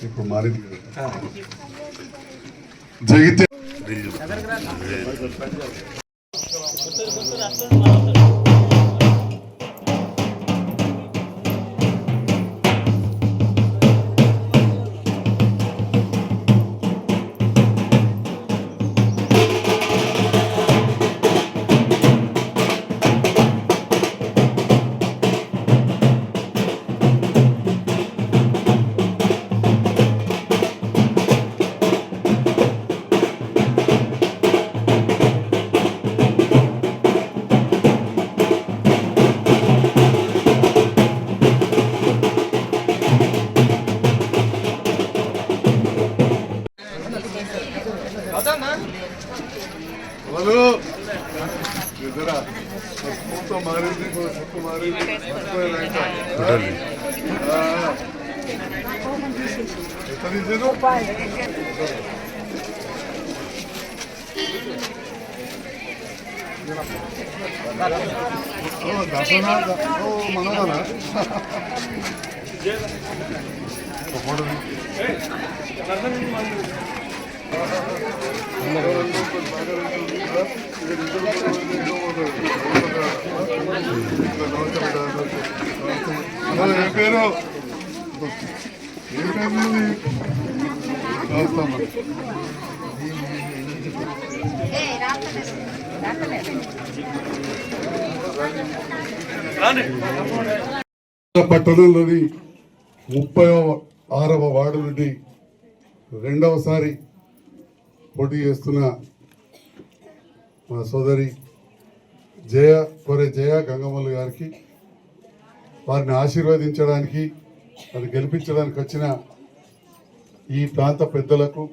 ఇప్పుడు మారింది జగిత్యాల మనవాలా పేరు పట్టణంలోని 36వ వార్డు నుండి రెండవసారి పోటీ చేస్తున్న మా సోదరి జయ గంగమల్లి గారికి వారిని ఆశీర్వదించడానికి వారిని గెలిపించడానికి వచ్చిన ఈ ప్రాంత పెద్దలకు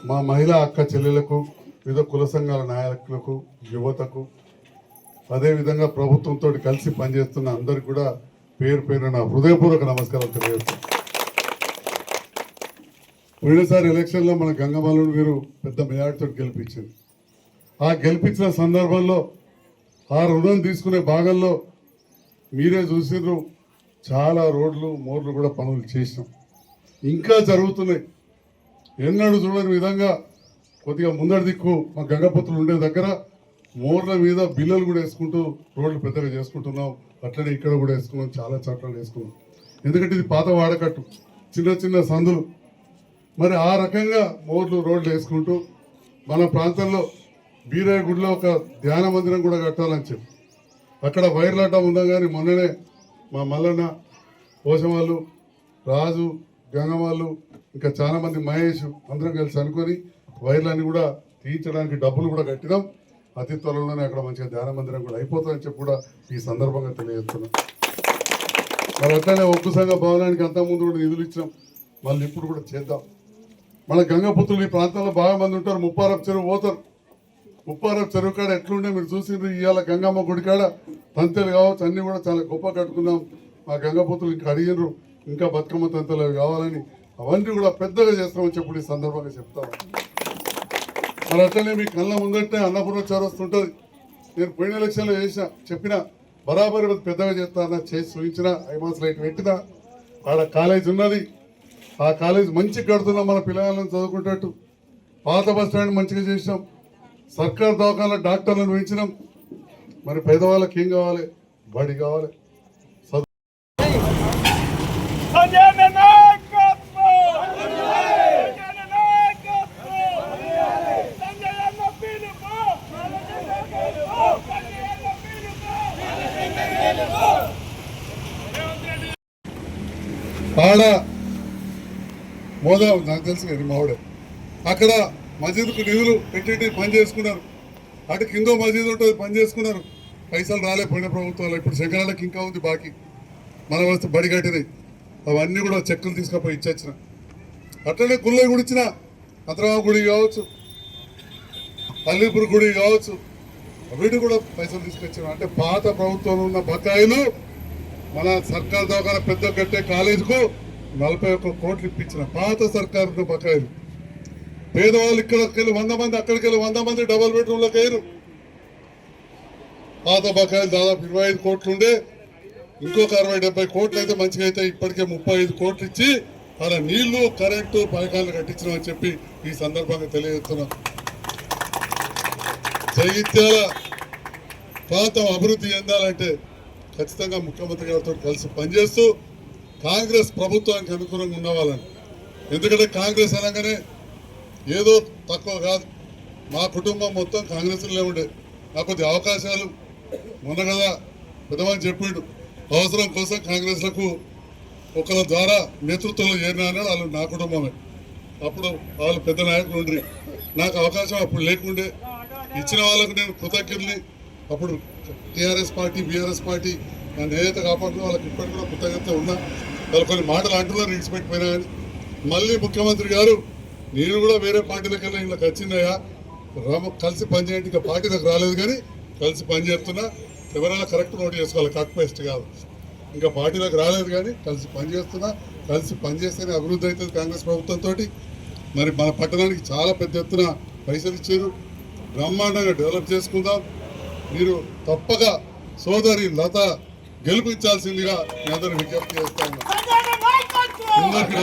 మా మహిళా అక్క చెల్లెలకు వివిధ కుల సంఘాల నాయకులకు యువతకు అదేవిధంగా ప్రభుత్వంతో కలిసి పనిచేస్తున్న అందరికి కూడా పేరు పేరు నా హృదయపూర్వక నమస్కారం తెలియజేస్తాను. పోయినసారి ఎలక్షన్లో మన గంగమల్లుని మీరు పెద్ద మెజార్టీతో గెలిపించింది. ఆ గెలిపించిన సందర్భంలో ఆ రుణం తీసుకునే భాగంలో మీరే చూసినారు, చాలా రోడ్లు మోర్లు కూడా పనులు చేసినాం, ఇంకా జరుగుతున్నాయి. ఎన్నడూ చూడని విధంగా కొద్దిగా ముందడి దిక్కు మా గంగపత్రులు ఉండే దగ్గర మోర్ల మీద బిల్లలు కూడా వేసుకుంటూ రోడ్లు పెద్దగా చేసుకుంటున్నాం. అట్లనే ఇక్కడ కూడా వేసుకున్నాం, చాలా చోట్ల వేసుకున్నాం. ఎందుకంటే ఇది పాత వాడకట్టు, చిన్న చిన్న సందులు. మరి ఆ రకంగా మోర్లు రోడ్లు వేసుకుంటూ మన ప్రాంతంలో బీరయ్య గుడిలో ఒక ధ్యాన మందిరం కూడా కట్టాలని చెప్పి అక్కడ వైర్లాట ఉందా. కానీ మొన్ననే మా మల్లన్న, పోషమాళ్ళు, రాజు, గంగమాళ్ళు, ఇంకా చాలా మంది మహేష్ అందరం కలిసి అనుకొని వైర్లన్నీ కూడా తీయించడానికి డబ్బులు కూడా కట్టినాం. అతి త్వరలోనే అక్కడ మంచిగా ధ్యాన మందిరం కూడా అయిపోతుందని చెప్పి కూడా ఈ సందర్భంగా తెలియజేస్తున్నాం. మరి అట్లనే ఒగ్గు సంఘ భవనానికి అంతకుముందు కూడా నిధులు ఇచ్చినాం, మళ్ళీ ఇప్పుడు కూడా చేద్దాం. మన గంగపుత్రులు ఈ ప్రాంతంలో బాగా మంది ఉంటారు. ముప్పారపు చెరువు పోతారు. ముప్పారపు చెరువు కాడ ఎట్లుండే మీరు చూసిండ్రు. ఇవాళ గంగమ్మ గుడి కాడ తంతెలు కావచ్చు, అన్ని కూడా చాలా గొప్ప కట్టుకున్నాం. మా గంగపుత్రులు ఇంకా అడిగినారు, ఇంకా బతుకమ్మ తంతెలు అవి కావాలని, అవన్నీ కూడా పెద్దగా చేస్తామని చెప్పి ఈ సందర్భంగా చెప్తాను. మరి అట్లనే మీ కళ్ళ ముందంటే అన్నపూర్ణ చౌరస్తు ఉంటుంది. నేను పోయిన ఎలక్షన్లో చెప్పిన బరాబరి పెద్దగా చేస్తానన్నా చేసి చూపించిన, ఐమాస్ లైట్ పెట్టినా. ఆడ కాలేజ్ ఉన్నది, ఆ కాలేజ్ మంచిగా కడుతున్నాం, మన పిల్లలను చదువుకుంటట్టు. పాత బస్ స్టాండ్ మంచిగా చేసినాం, సర్కార్ దవాఖాన డాక్టర్లను పెంచినాం. మరి పేదవాళ్ళకి ఏం కావాలి? బడి కావాలి. ఆడ మోదా నాకు తెలుసు కదా మావిడ, అక్కడ మసీదుకు నిధులు పెట్టి పని చేసుకున్నారు. అటు కిందో మసీదు ఉంటుంది, పని చేసుకున్నారు. పైసలు రాలేపోయిన ప్రభుత్వాలు. ఇప్పుడు శంకరాలకు ఇంకా ఉంది బాకీ, మన వస్తే బడి కట్టినాయి. అవన్నీ కూడా చెక్కులు తీసుకపోయి ఇచ్చొచ్చిన. అట్లనే గుళ్ళ గుడి ఇచ్చిన, అంతరామ గుడి కావచ్చు, అల్లీపూర్ గుడి కావచ్చు, వీటి కూడా పైసలు తీసుకొచ్చిన. అంటే పాత ప్రభుత్వంలో ఉన్న బకాయిలు మన సర్కార్ దవాఖాన పెద్ద కట్టే కాలేజీకు 41 కోట్లు ఇప్పించిన పాత సర్కారు బకాయిలు. పేదవాళ్ళు ఇక్కడికి వెళ్ళి 100 మంది, అక్కడికి వెళ్ళి 100 మంది డబల్ బెడ్రూమ్లకు అయ్యారు. పాత బకాయిలు దాదాపు 25 కోట్లు ఉండే ఇంకొక 60-70 కోట్లు అయితే మంచిగా అయితే ఇప్పటికే 35 కోట్లు ఇచ్చి అలా నీళ్లు కరెంటు పథకాలు కట్టించమని చెప్పి ఈ సందర్భంగా తెలియజేస్తున్నాం. జగిత్యాల ప్రాంతం అభివృద్ధి చెందాలంటే ఖచ్చితంగా ముఖ్యమంత్రి గారితో కలిసి పనిచేస్తూ కాంగ్రెస్ ప్రభుత్వానికి అనుకూలంగా ఉన్న వాళ్ళని, ఎందుకంటే కాంగ్రెస్ అనగానే ఏదో తక్కువ కాదు, మా కుటుంబం మొత్తం కాంగ్రెస్లో ఉండే. నాకు కొద్ది అవకాశాలు మొన్న కదా పెద్దమని చెప్పిండు, అవసరం కోసం కాంగ్రెస్లకు ఒకరి ద్వారా నేతృత్వంలో చేరినా అన్నాడు. వాళ్ళు నా కుటుంబమే, అప్పుడు వాళ్ళు పెద్ద నాయకులు ఉండ్రి. నాకు అవకాశం అప్పుడు లేకుండే, ఇచ్చిన వాళ్ళకు నేను కృతజ్ఞతని. అప్పుడు టీఆర్ఎస్ పార్టీ బీఆర్ఎస్ పార్టీ నన్ను ఏదైతే కాపాడుతున్నా వాళ్ళకి ఇప్పటికి కూడా కృతజ్ఞత ఉన్నా. వాళ్ళు కొన్ని మాటలు అంటున్నారు ఇన్స్పెక్ట్ అని. మళ్ళీ ముఖ్యమంత్రి గారు నేను కూడా వేరే పార్టీలకు వెళ్ళి ఇళ్ళకి వచ్చిందయ్యా, కలిసి పనిచేయండి, ఇంకా పార్టీలకు రాలేదు కానీ కలిసి పనిచేస్తున్నా, ఎవరైనా కరెక్ట్ నోట్ చేసుకోవాలి, కట్ పేస్ట్ కాదు. ఇంకా పార్టీలకు రాలేదు కానీ కలిసి పనిచేస్తున్నా, కలిసి పనిచేస్తేనే అభివృద్ధి అవుతుంది కాంగ్రెస్ ప్రభుత్వంతో. మరి మన పట్టణానికి చాలా పెద్ద ఎత్తున పైసలు ఇచ్చారు, బ్రహ్మాండంగా డెవలప్ చేసుకుందాం. మీరు తప్పక సోదరి లత గెలిపించాల్సిందిగా మీ అందరూ విజ్ఞప్తి చేస్తా ఉన్నా. అందరికీ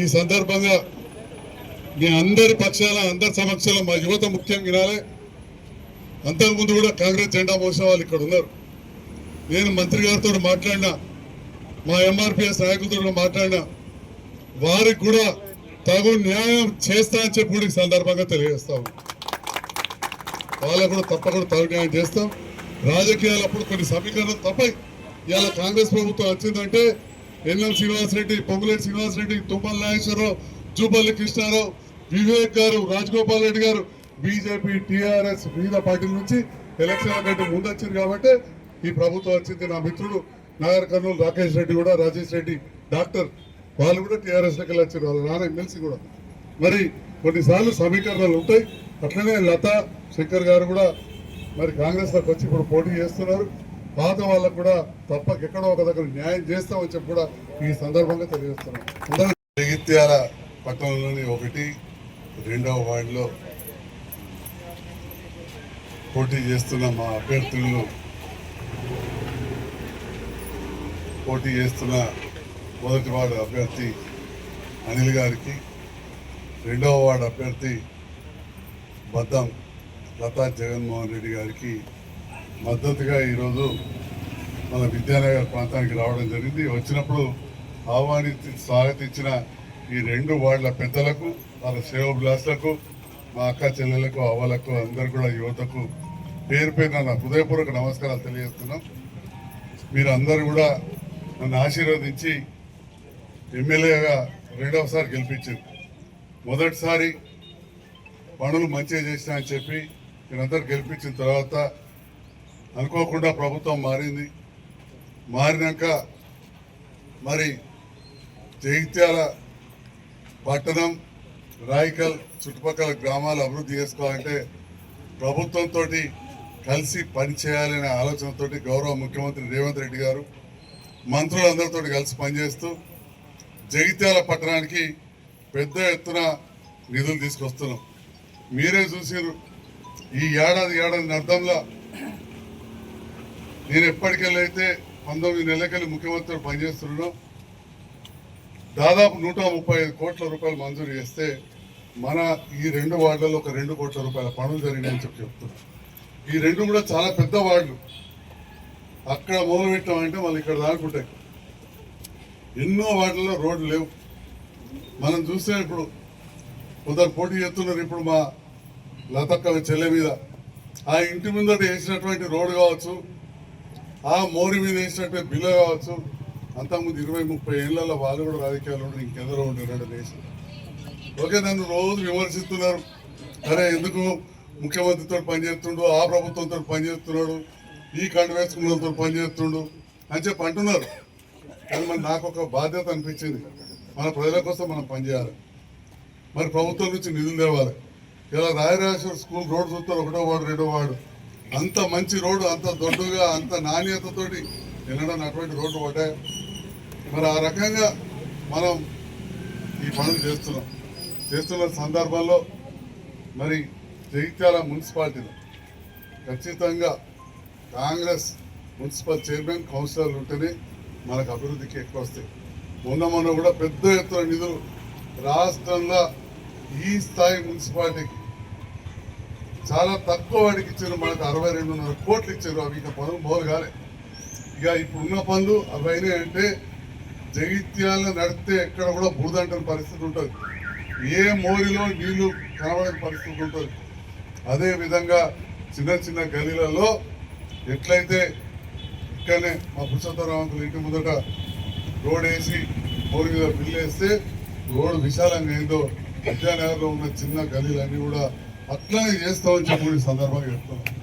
ఈ సందర్భంగా మీ అందరి పక్షాల అందరి సమక్షంలో మా యువత ముఖ్యంగా వినాలి. అంతకుముందు కూడా కాంగ్రెస్ జెండా మోసిన వాళ్ళు ఇక్కడ ఉన్నారు. నేను మంత్రి గారితో మాట్లాడినా, మా ఎంఆర్పిఎస్ నాయకులతో మాట్లాడినా, వారికి కూడా తగు న్యాయం చేస్తా అని చెప్పి కూడా ఈ సందర్భంగా తెలియజేస్తాం. వాళ్ళకు కూడా తప్పకుండా తగు న్యాయం చేస్తాం. రాజకీయాలు అప్పుడు కొన్ని సమీకరణలు తప్పై ఇవాళ కాంగ్రెస్ ప్రభుత్వం వచ్చిందంటే ఎన్ఎం శ్రీనివాసరెడ్డి, పొంగులేటి శ్రీనివాసరెడ్డి, తుమ్మల నాగేశ్వరరావు, జూపల్లి కృష్ణారావు, వివేక్ గారు, రాజగోపాల్ రెడ్డి గారు, బీజేపీ టీఆర్ఎస్ వివిధ పార్టీల నుంచి ఎలక్షన్ల కంటే ముందు వచ్చింది కాబట్టి ఈ ప్రభుత్వం వచ్చింది. నా మిత్రుడు నాగర్ కర్నూలు రాకేష్ రెడ్డి కూడా, రాజేష్ రెడ్డి డాక్టర్, వాళ్ళు కూడా టీఆర్ఎస్ లెక్కలు వచ్చారు, వాళ్ళ నాన్న ఎమ్మెల్సీ కూడా. మరి కొన్నిసార్లు సమీకరణలు ఉంటాయి. అట్లనే లతా శంకర్ గారు కూడా మరి కాంగ్రెస్లోకి వచ్చి ఇప్పుడు పోటీ చేస్తున్నారు. పాత వాళ్ళకు కూడా తప్పక ఎక్కడో ఒక దగ్గర న్యాయం చేస్తామని చెప్పి కూడా ఈ సందర్భంగా తెలియజేస్తున్నాం. జగిత్యాల పట్టణంలోని 1, 2వ వార్డులో పోటీ చేస్తున్న మా అభ్యర్థులను పోటీ చేస్తున్న మొదటి వార్డు అభ్యర్థి అనిల్ గారికి, 2వ వార్డు అభ్యర్థి బద్దం లతా జగన్మోహన్ రెడ్డి గారికి మద్దతుగా ఈరోజు మన విద్యానగర్ ప్రాంతానికి రావడం జరిగింది. వచ్చినప్పుడు స్వాగతించిన ఈ 2 వార్డుల పెద్దలకు, వాళ్ళ శ్రేయోభిలాషులకు, మా అక్క చెల్లెలకు, అవ్వలకు, అందరు కూడా యువతకు పేరు పేరున నా హృదయపూర్వక నమస్కారాలు తెలియజేస్తున్నాం. మీరు అందరూ కూడా నన్ను ఆశీర్వదించి ఎమ్మెల్యేగా 2వసారి గెలిపించారు. మొదటిసారి పనులు మంచిగా చేసినా అని చెప్పి మీరందరూ గెలిపించిన తర్వాత అనుకోకుండా ప్రభుత్వం మారింది. మారినాక మరి జగిత్యాల పట్టణం, రాయికల్ చుట్టుపక్కల గ్రామాలు అభివృద్ధి చేసుకోవాలంటే ప్రభుత్వంతో కలిసి పనిచేయాలనే ఆలోచనతో గౌరవ ముఖ్యమంత్రి రేవంత్ రెడ్డి గారు మంత్రులందరితో కలిసి పనిచేస్తూ జగిత్యాల పట్టణానికి పెద్ద ఎత్తున నిధులు తీసుకొస్తున్నాం. మీరే చూసారు ఈ ఏడాది అర్థంలో నేను ఎప్పటికెళ్ళైతే 19 నెలలకెళ్ళి ముఖ్యమంత్రి పనిచేస్తున్నాను, దాదాపు 135 కోట్ల రూపాయలు మంజూరు చేస్తే మన ఈ 2 వార్డులలో ఒక 2 కోట్ల రూపాయల పనులు జరిగినాయని చెప్తున్నాను. ఈ 2 కూడా చాలా పెద్ద వార్డులు. అక్కడ మొదలు పెట్టామంటే మళ్ళీ ఇక్కడ దాకుంటాయి. ఎన్నో వార్డులలో రోడ్లు లేవు. మనం చూస్తే ఇప్పుడు కొందరు పోటీ చేస్తున్నారు. ఇప్పుడు మా లతక్క చెల్లె మీద ఆ ఇంటి ముందట వేసినటువంటి రోడ్డు కావచ్చు, ఆ మోరి మీద వేసినటువంటి బిల్లు కావచ్చు, అంతకుముందు 20-30 ఏళ్లలో వాళ్ళు కూడా రాజకీయాలు ఉండరు, ఇంకెందరో ఉండరు దేశం. ఓకే, నన్ను రోజు విమర్శిస్తున్నారు. అరే ఎందుకు ముఖ్యమంత్రితో పనిచేస్తుండు, ఆ ప్రభుత్వంతో పనిచేస్తున్నాడు, ఈ కండు వేసుకున్నతో పనిచేస్తుండు అని చెప్పి అంటున్నారు. కానీ మరి నాకు ఒక బాధ్యత అనిపించింది, మన ప్రజల కోసం మనం పనిచేయాలి. మరి ప్రభుత్వం నుంచి నిధులు తేవాలి. ఇలా రాయరాజేశ్వర స్కూల్ రోడ్డు చూస్తారు, 1వ వార్డు 2వ వార్డు, అంత మంచి రోడ్డు, అంత దొడ్డుగా, అంత నాణ్యతతోటి వెళ్ళడం అటువంటి రోడ్డు పడ్డాయి. మరి ఆ రకంగా మనం ఈ పనులు చేస్తున్నాం. చేస్తున్న సందర్భంలో మరి జగిత్యాల మున్సిపాలిటీలో ఖచ్చితంగా కాంగ్రెస్ మున్సిపల్ చైర్మన్ కౌన్సిలర్లు ఉంటేనే మనకు అభివృద్ధికి ఎక్కువ వస్తాయి. మొన్న కూడా పెద్ద ఎత్తున నిధులు రాష్ట్రంలో ఈ స్థాయి మున్సిపాలిటీకి చాలా తక్కువ వాడికి ఇచ్చారు. మనకు 62.5 కోట్లు ఇచ్చారు. అవి ఇక పనులు మొదలు కాలే. ఇక ఇప్పుడున్న పనులు అవైనా అంటే జగిత్యాల నడితే ఎక్కడ కూడా బురదంటని పరిస్థితి ఉంటుంది. ఏ మోరిలో నీళ్లు కనబడని పరిస్థితి ఉంటుంది. అదే విధంగా చిన్న చిన్న గలీలలో ఎట్లయితే ఇక్కడనే మా పురుషోత్తరావు ఇంటి ముందట రోడ్ వేసి మోరి మీద బిల్లు వేస్తే రోడ్డు విశాలంగా ఏందో విద్యానగర్లో ఉన్న చిన్న గలీలన్నీ కూడా అట్లనే చేస్తామని చెప్పి ఈ సందర్భంగా చెప్తున్నాం.